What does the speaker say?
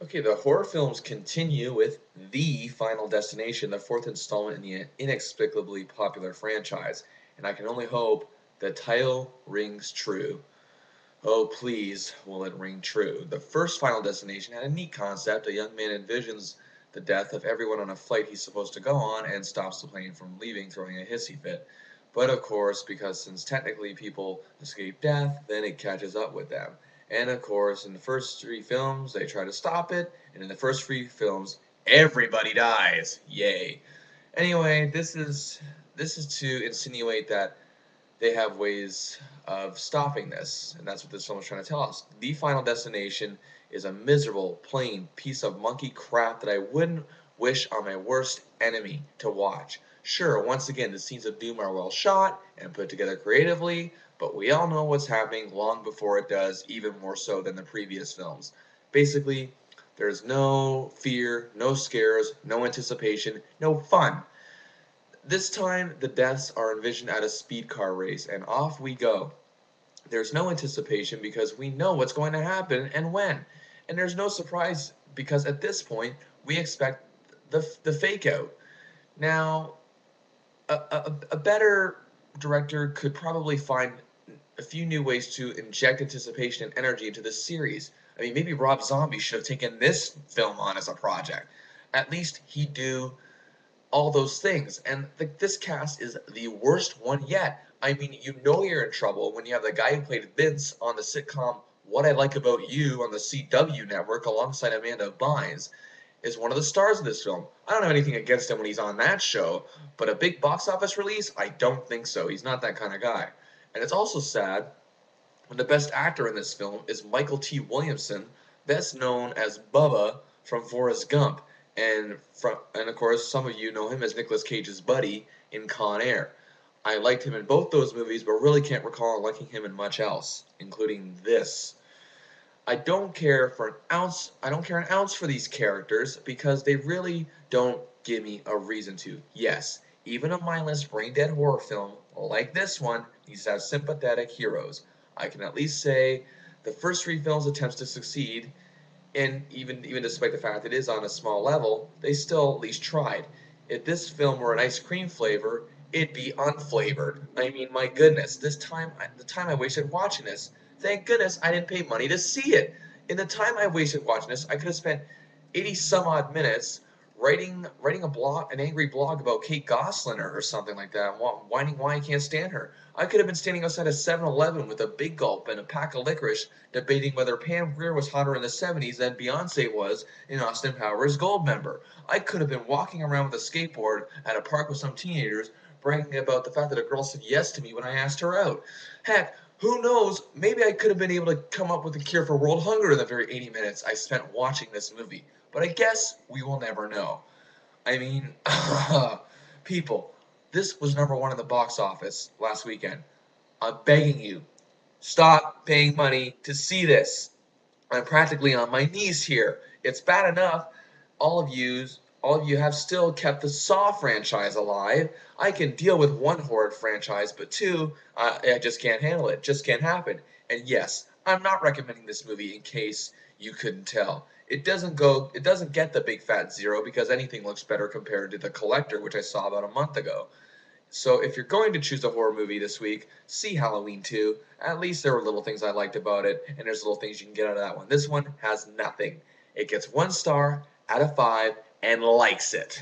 Okay, the horror films continue with The Final Destination, the fourth installment in the inexplicably popular franchise, and I can only hope the title rings true. Oh, please, will it ring true? The first Final Destination had a neat concept. A young man envisions the death of everyone on a flight he's supposed to go on and stops the plane from leaving, throwing a hissy fit. But of course, because since technically people escape death, then it catches up with them. And of course, in the first three films, they try to stop it, and in the first three films, everybody dies. Yay. Anyway, this is to insinuate that they have ways of stopping this, and that's what this film is trying to tell us. The Final Destination is a miserable, plain piece of monkey crap that I wouldn't wish on my worst enemy to watch. Sure, once again, the scenes of doom are well shot and put together creatively, but we all know what's happening long before it does, even more so than the previous films. Basically, there's no fear, no scares, no anticipation, no fun. This time, the deaths are envisioned at a speed car race, and off we go. There's no anticipation because we know what's going to happen and when. And there's no surprise because at this point, we expect the fake out. Now, a better director could probably find a few new ways to inject anticipation and energy into this series. I mean, maybe Rob Zombie should have taken this film on as a project. At least he'd do all those things. And this cast is the worst one yet. I mean, you know you're in trouble when you have the guy who played Vince on the sitcom What I Like About You on the CW network alongside Amanda Bynes is one of the stars of this film. I don't have anything against him when he's on that show, but a big box office release, I don't think so. He's not that kind of guy. And it's also sad when the best actor in this film is Michael T. Williamson, best known as Bubba from Forrest Gump, and of course some of you know him as Nicolas Cage's buddy in Con Air. I liked him in both those movies, but really can't recall liking him in much else, including this. I don't care an ounce for these characters because they really don't give me a reason to. Yes, even a mindless brain dead horror film like this one needs to have sympathetic heroes. I can at least say the first three films' attempts to succeed, and even despite the fact it is on a small level, they still at least tried. If this film were an ice cream flavor, it'd be unflavored. I mean, my goodness, the time I wasted watching this. Thank goodness I didn't pay money to see it. In the time I wasted watching this, I could have spent 80 some odd minutes writing an angry blog about Kate Gosselin or something like that, whining why I can't stand her. I could have been standing outside a 7-Eleven with a big gulp and a pack of licorice, debating whether Pam Grier was hotter in the '70s than Beyonce was in Austin Powers Goldmember. I could have been walking around with a skateboard at a park with some teenagers, bragging about the fact that a girl said yes to me when I asked her out. Heck, who knows? Maybe I could have been able to come up with a cure for world hunger in the very 80 minutes I spent watching this movie. But I guess we will never know. I mean, people, this was number one in the box office last weekend. I'm begging you, stop paying money to see this. I'm practically on my knees here. It's bad enough all of yous all of you have still kept the Saw franchise alive. I can deal with one horror franchise, but two, I just can't handle it. Just can't happen. And yes, I'm not recommending this movie in case you couldn't tell. It doesn't get the big fat zero because anything looks better compared to The Collector, which I saw about a month ago. So if you're going to choose a horror movie this week, see Halloween 2. At least there were little things I liked about it, and there's little things you can get out of that one. This one has nothing. It gets 1 star out of 5 and likes it.